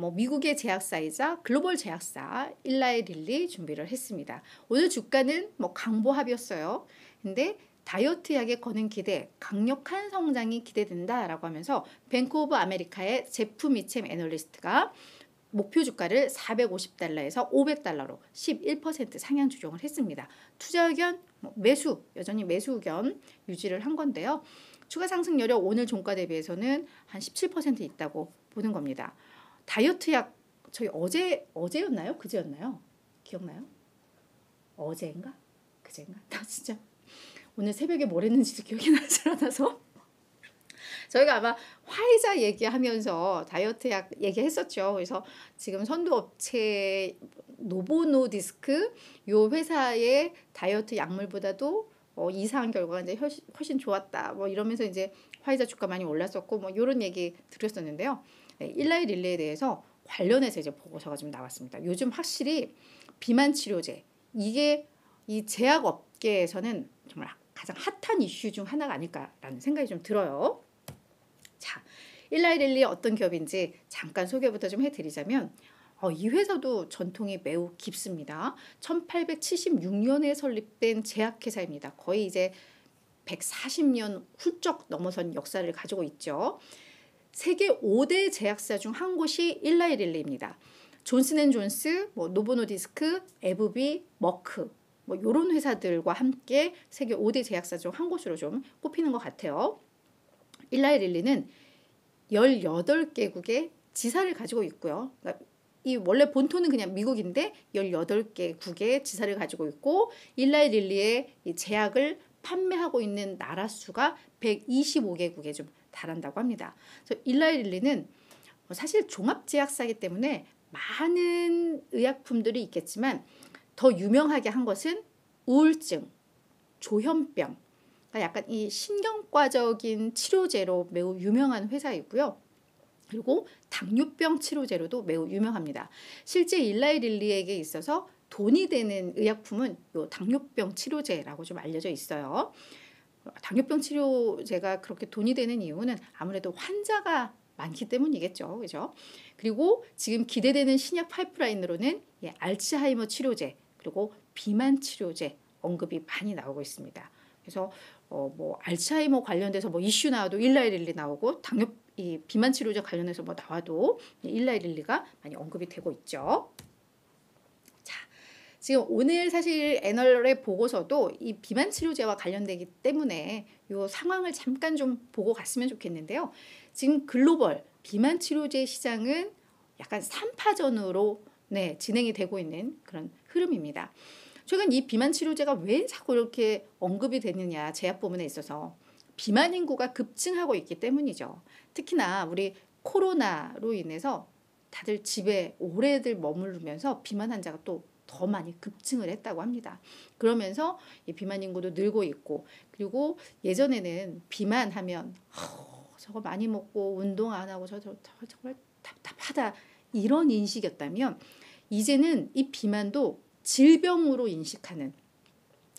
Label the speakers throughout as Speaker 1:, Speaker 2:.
Speaker 1: 뭐 미국의 제약사이자 글로벌 제약사 일라이 릴리 준비를 했습니다. 오늘 주가는 뭐 강보합이었어요. 근데 다이어트 약에 거는 기대, 강력한 성장이 기대된다라고 하면서 뱅크 오브 아메리카의 제프 미챔 애널리스트가 목표 주가를 450달러에서 500달러로 11% 상향 조정을 했습니다. 투자 의견 매수, 여전히 매수 의견 유지를 한 건데요. 추가 상승 여력 오늘 종가 대비해서는 한 17% 있다고 보는 겁니다. 다이어트 약 저희 어제였나요? 그제였나요? 기억나요? 어제인가? 그제인가? 나 진짜 오늘 새벽에 뭘 했는지도 기억이 나지 않아서 저희가 아마 화이자 얘기하면서 다이어트 약 얘기했었죠. 그래서 지금 선도업체 노보노디스크 요 회사의 다이어트 약물보다도 이상한 결과가 이제 훨씬 좋았다. 뭐 이러면서 이제 화이자 주가 많이 올랐었고 뭐 이런 얘기 드렸었는데요. 네, 일라이 릴레에 대해서 관련해서 이제 보고서가 좀 나왔습니다. 요즘 확실히 비만 치료제 이게 이 제약 업계에서는 정말 가장 핫한 이슈 중 하나가 아닐까라는 생각이 좀 들어요. 자, 일라이 릴리 어떤 기업인지 잠깐 소개부터 좀 해드리자면 이 회사도 전통이 매우 깊습니다. 1876년에 설립된 제약회사입니다. 거의 이제 140년 훌쩍 넘어선 역사를 가지고 있죠. 세계 5대 제약사 중 한 곳이 일라이 릴리입니다. 존슨앤존스, 뭐 노보노디스크, 에브비, 머크 뭐 이런 회사들과 함께 세계 5대 제약사 중 한 곳으로 좀 꼽히는 것 같아요. 일라이 릴리는 18개국의 지사를 가지고 있고요. 그러니까 이 원래 본토는 그냥 미국인데 18개국의 지사를 가지고 있고 일라이 릴리의 이 제약을 판매하고 있는 나라 수가 125개국에 좀 달한다고 합니다. 그래서 일라이 릴리는 사실 종합제약사이기 때문에 많은 의약품들이 있겠지만 더 유명하게 한 것은 우울증, 조현병, 그러니까 약간 이 신경과적인 치료제로 매우 유명한 회사이고요. 그리고 당뇨병 치료제로도 매우 유명합니다. 실제 일라이 릴리에게 있어서 돈이 되는 의약품은 요 당뇨병 치료제라고 좀 알려져 있어요. 당뇨병 치료제가 그렇게 돈이 되는 이유는 아무래도 환자가 많기 때문이겠죠. 그죠? 그리고 지금 기대되는 신약 파이프라인으로는 알츠하이머 치료제, 그리고 비만 치료제 언급이 많이 나오고 있습니다. 그래서 뭐 알츠하이머 관련돼서 뭐 이슈 나와도 일라이 릴리 나오고 이 비만 치료제 관련해서 뭐 나와도 일라이 릴리가 많이 언급이 되고 있죠. 자, 지금 오늘 사실 애널의 보고서도 이 비만 치료제와 관련되기 때문에 이 상황을 잠깐 좀 보고 갔으면 좋겠는데요. 지금 글로벌 비만 치료제 시장은 약간 3파전으로 진행이 되고 있는 그런 흐름입니다. 최근 이 비만 치료제가 왜 자꾸 이렇게 언급이 되느냐, 제약 부문에 있어서 비만 인구가 급증하고 있기 때문이죠. 특히나 우리 코로나로 인해서 다들 집에 오래들 머무르면서 비만 환자가 또 더 많이 급증을 했다고 합니다. 그러면서 이 비만 인구도 늘고 있고, 그리고 예전에는 비만하면 저거 많이 먹고 운동 안 하고 정말 답답하다 이런 인식이었다면 이제는 이 비만도 질병으로 인식하는,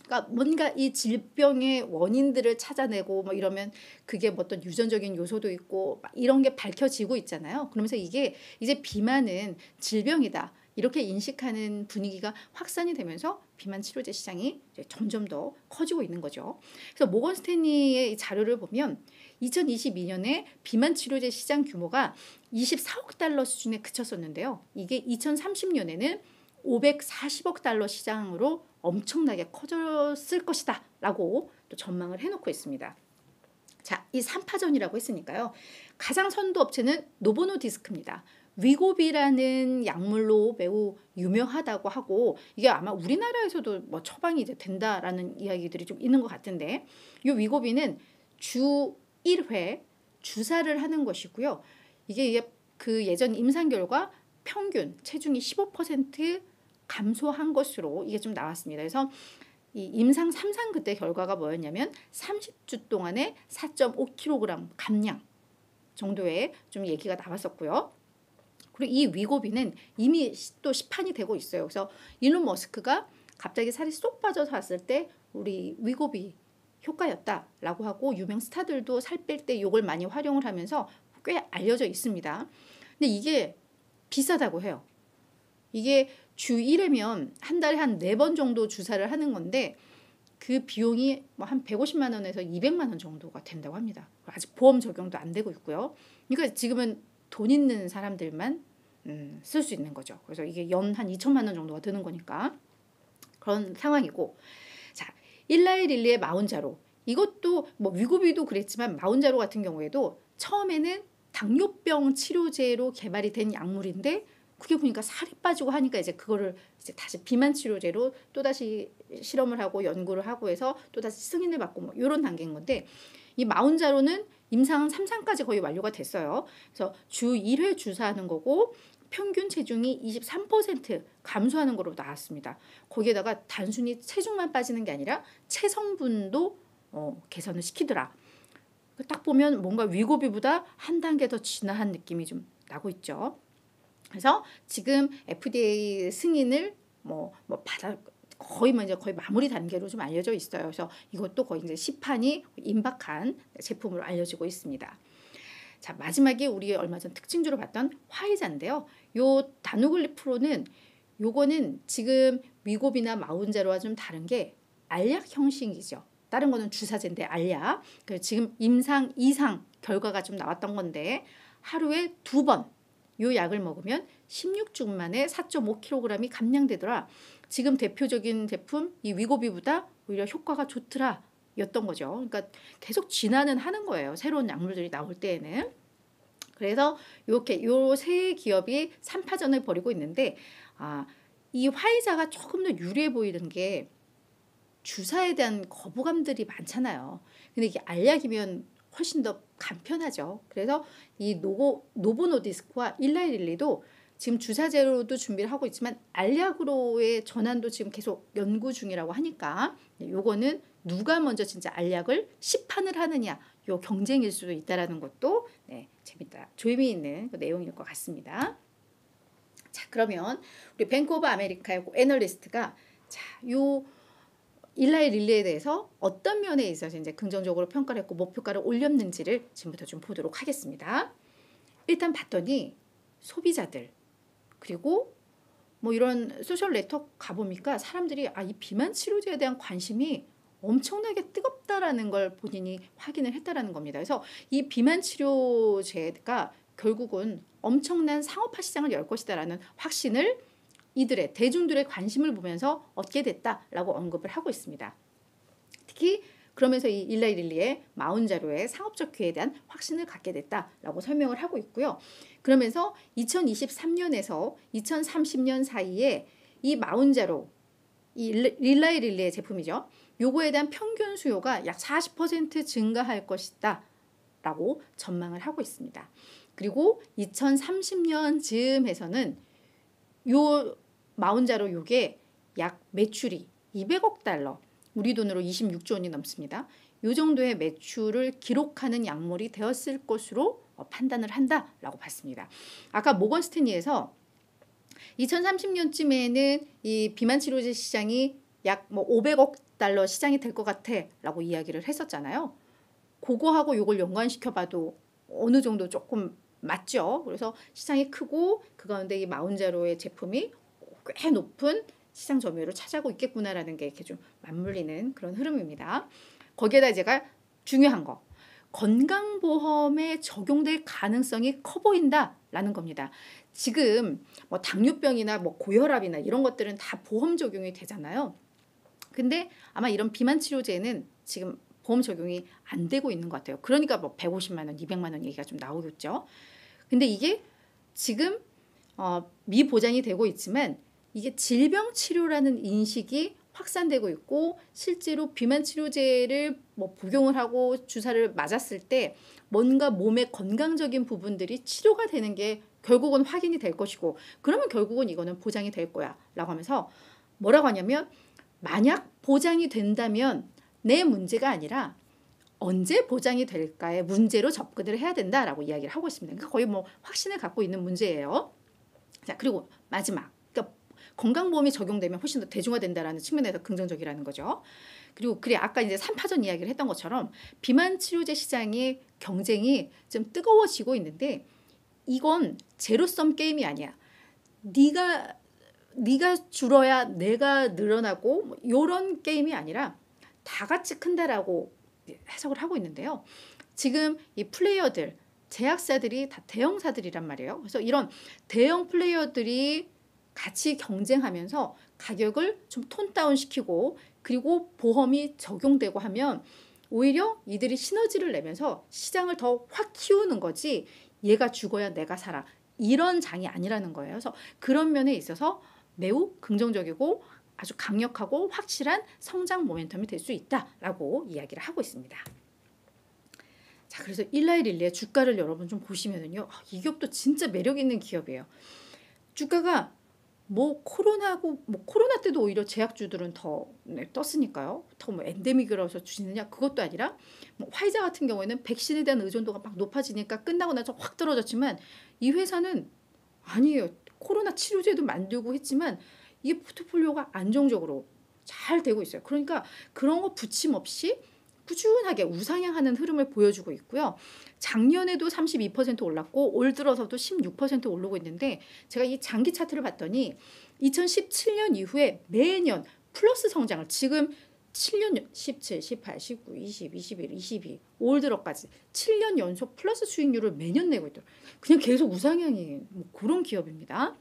Speaker 1: 그러니까 뭔가 이 질병의 원인들을 찾아내고 뭐 이러면 그게 뭐 어떤 유전적인 요소도 있고 막 이런 게 밝혀지고 있잖아요. 그러면서 이게 이제 비만은 질병이다 이렇게 인식하는 분위기가 확산이 되면서 비만 치료제 시장이 이제 점점 더 커지고 있는 거죠. 그래서 모건 스탠리의 이 자료를 보면 2022년에 비만 치료제 시장 규모가 24억 달러 수준에 그쳤었는데요. 이게 2030년에는 540억 달러 시장으로 엄청나게 커졌을 것이다 라고 또 전망을 해놓고 있습니다. 자, 이 3파전이라고 했으니까요. 가장 선도 업체는 노보노디스크입니다. 위고비라는 약물로 매우 유명하다고 하고 이게 아마 우리나라에서도 뭐 처방이 이제 된다라는 이야기들이 좀 있는 것 같은데 이 위고비는 주 1회 주사를 하는 것이고요. 이게 그 예전 임상 결과 평균 체중이 15% 감소한 것으로 이게 좀 나왔습니다. 그래서 이 임상 3상 그때 결과가 뭐였냐면 30주 동안에 4.5kg 감량 정도의 좀 얘기가 나왔었고요. 그리고 이 위고비는 이미 또 시판이 되고 있어요. 그래서 일론 머스크가 갑자기 살이 쏙 빠져서 왔을 때 우리 위고비 효과였다라고 하고 유명 스타들도 살 뺄 때 이걸 많이 활용을 하면서 꽤 알려져 있습니다. 근데 이게 비싸다고 해요. 이게 주 1회면 한 달에 한 4번 정도 주사를 하는 건데 그 비용이 뭐 한 150만 원에서 200만 원 정도가 된다고 합니다. 아직 보험 적용도 안 되고 있고요. 그러니까 지금은 돈 있는 사람들만 쓸 수 있는 거죠. 그래서 이게 연 한 2천만 원 정도가 드는 거니까 그런 상황이고, 자, 일라이릴리의 마운자로, 이것도 뭐 위고비도 그랬지만 마운자로 같은 경우에도 처음에는 당뇨병 치료제로 개발이 된 약물인데 그게 보니까 살이 빠지고 하니까 이제 그거를 이제 다시 비만 치료제로 또 다시 실험을 하고 연구를 하고 해서 또 다시 승인을 받고 뭐 이런 단계인 건데, 이 마운자로는 임상 3상까지 거의 완료가 됐어요. 그래서 주 1회 주사하는 거고 평균 체중이 23% 감소하는 거로 나왔습니다. 거기에다가 단순히 체중만 빠지는 게 아니라 체성분도 개선을 시키더라. 딱 보면 뭔가 위고비보다 한 단계 더 진화한 느낌이 좀 나고 있죠. 그래서 지금 FDA 승인을 받아 거의 마무리 단계로 좀 알려져 있어요. 그래서 이것도 거의 이제 시판이 임박한 제품으로 알려지고 있습니다. 자, 마지막에 우리 얼마 전 특징주로 봤던 화이자인데요. 요 다누글리프로는 요거는 지금 위고비나 마운자로와 좀 다른 게 알약 형식이죠. 다른 거는 주사제인데 알약. 지금 임상 2상 결과가 좀 나왔던 건데 하루에 2번 요 약을 먹으면 16주 만에 4.5kg이 감량되더라. 지금 대표적인 제품 이 위고비보다 오히려 효과가 좋더라 였던 거죠. 그러니까 계속 진화는 하는 거예요. 새로운 약물들이 나올 때에는. 그래서 이렇게 요 세 기업이 3파전을 벌이고 있는데, 이 화이자가 조금 더 유리해 보이는 게 주사에 대한 거부감들이 많잖아요. 근데 이게 알약이면 훨씬 더 간편하죠. 그래서 이 노보노디스크와 일라이릴리도 지금 주사제로도 준비를 하고 있지만 알약으로의 전환도 지금 계속 연구 중이라고 하니까 요거는 누가 먼저 진짜 알약을 시판을 하느냐 요 경쟁일 수도 있다라는 것도 재미있는 그 내용일 것 같습니다. 자, 그러면 우리 뱅크 오브 아메리카의 애널리스트가 요 일라이 릴리에 대해서 어떤 면에 있어서 이제 긍정적으로 평가를 했고 목표가를 올렸는지를 지금부터 좀 보도록 하겠습니다. 일단 봤더니 소비자들 그리고 뭐 이런 소셜 네트워크 가보니까 사람들이 이 비만 치료제에 대한 관심이 엄청나게 뜨겁다라는 걸 본인이 확인을 했다라는 겁니다. 그래서 이 비만 치료제가 결국은 엄청난 상업화 시장을 열 것이다라는 확신을 이들의 대중들의 관심을 보면서 얻게 됐다라고 언급을 하고 있습니다. 특히 그러면서 이 일라이 릴리의 마운자로의 상업적 기회에 대한 확신을 갖게 됐다라고 설명을 하고 있고요. 그러면서 2023년에서 2030년 사이에 이 마운자로, 이 일라이 릴리의 제품이죠. 요거에 대한 평균 수요가 약 40% 증가할 것이다 라고 전망을 하고 있습니다. 그리고 2030년 즈음에서는 요 마운자로 요게 약 매출이 200억 달러, 우리 돈으로 26조 원이 넘습니다. 요 정도의 매출을 기록하는 약물이 되었을 것으로 판단을 한다라고 봤습니다. 아까 모건 스탠리에서 2030년쯤에는 이 비만 치료제 시장이 약 500억 달러 시장이 될 것 같아라고 이야기를 했었잖아요. 그거하고 요걸 연관시켜봐도 어느 정도 조금 맞죠. 그래서 시장이 크고 그 가운데 이 마운자로의 제품이 꽤 높은 시장 점유율을 차지하고 있겠구나라는 게 이렇게 좀 맞물리는 그런 흐름입니다. 거기에다 제가 중요한 거, 건강보험에 적용될 가능성이 커 보인다라는 겁니다. 지금 뭐 당뇨병이나 뭐 고혈압이나 이런 것들은 다 보험 적용이 되잖아요. 근데 아마 이런 비만 치료제는 지금 보험 적용이 안 되고 있는 것 같아요. 그러니까 뭐 150만 원, 200만 원 얘기가 좀 나오겠죠. 근데 이게 지금 미보장이 되고 있지만 이게 질병 치료라는 인식이 확산되고 있고 실제로 비만 치료제를 뭐 복용을 하고 주사를 맞았을 때 뭔가 몸의 건강적인 부분들이 치료가 되는 게 결국은 확인이 될 것이고 그러면 결국은 이거는 보장이 될 거야 라고 하면서 뭐라고 하냐면 만약 보장이 된다면 내 문제가 아니라 언제 보장이 될까의 문제로 접근을 해야 된다라고 이야기를 하고 있습니다. 그러니까 거의 뭐 확신을 갖고 있는 문제예요. 자, 그리고 마지막. 그러니까 건강보험이 적용되면 훨씬 더 대중화된다라는 측면에서 긍정적이라는 거죠. 그리고 아까 이제 3파전 이야기를 했던 것처럼 비만 치료제 시장의 경쟁이 좀 뜨거워지고 있는데 이건 제로섬 게임이 아니야. 네가 줄어야 내가 늘어나고 뭐 이런 게임이 아니라 다 같이 큰다라고 해석을 하고 있는데요. 지금 이 플레이어들, 제약사들이 다 대형사들이란 말이에요. 그래서 이런 대형 플레이어들이 같이 경쟁하면서 가격을 좀 톤 다운 시키고 그리고 보험이 적용되고 하면 오히려 이들이 시너지를 내면서 시장을 더 확 키우는 거지 얘가 죽어야 내가 살아. 이런 장이 아니라는 거예요. 그래서 그런 면에 있어서 매우 긍정적이고 아주 강력하고 확실한 성장 모멘텀이 될 수 있다라고 이야기를 하고 있습니다. 자, 그래서 일라이릴리의 주가를 여러분 좀 보시면은요. 이 기업도 진짜 매력 있는 기업이에요. 주가가 뭐 코로나 때도 오히려 제약주들은 더 떴으니까요. 더 뭐 엔데믹이라서 주시느냐 그것도 아니라 뭐 화이자 같은 경우에는 백신에 대한 의존도가 막 높아지니까 끝나고 나서 확 떨어졌지만 이 회사는 아니에요. 코로나 치료제도 만들고 했지만 이게 포트폴리오가 안정적으로 잘 되고 있어요. 그러니까 그런 거 부침없이 꾸준하게 우상향하는 흐름을 보여주고 있고요. 작년에도 32% 올랐고 올 들어서도 16% 오르고 있는데 제가 이 장기 차트를 봤더니 2017년 이후에 매년 플러스 성장을 지금 7년 17, 18, 19, 20, 21, 22, 올 들어까지 7년 연속 플러스 수익률을 매년 내고 있더라고요. 그냥 계속 우상향인 뭐 그런 기업입니다.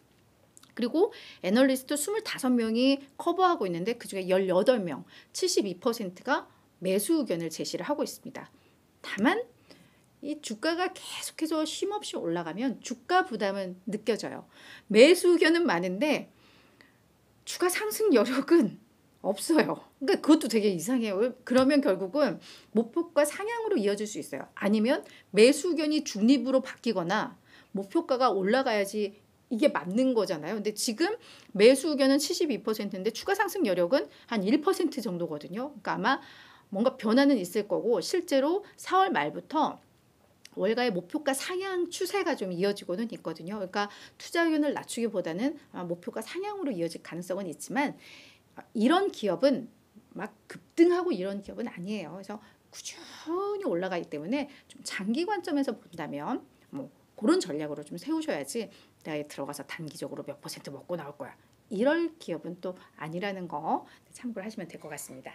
Speaker 1: 그리고 애널리스트 25명이 커버하고 있는데 그중에 18명, 72%가 매수 의견을 제시를 하고 있습니다. 다만 이 주가가 계속해서 쉼없이 올라가면 주가 부담은 느껴져요. 매수 의견은 많은데 주가 상승 여력은 없어요. 그러니까 그것도 되게 이상해요. 그러면 결국은 목표가 상향으로 이어질 수 있어요. 아니면 매수 의견이 중립으로 바뀌거나 목표가가 올라가야지 이게 맞는 거잖아요. 근데 지금 매수 의견은 72%인데 추가 상승 여력은 한 1% 정도거든요. 그러니까 아마 뭔가 변화는 있을 거고 실제로 4월 말부터 월가의 목표가 상향 추세가 좀 이어지고는 있거든요. 그러니까 투자 의견을 낮추기보다는 목표가 상향으로 이어질 가능성은 있지만 이런 기업은 막 급등하고 이런 기업은 아니에요. 그래서 꾸준히 올라가기 때문에 좀 장기 관점에서 본다면 뭐 그런 전략으로 좀 세우셔야지 내가 들어가서 단기적으로 몇 % 먹고 나올 거야. 이럴 기업은 또 아니라는 거 참고를 하시면 될 것 같습니다.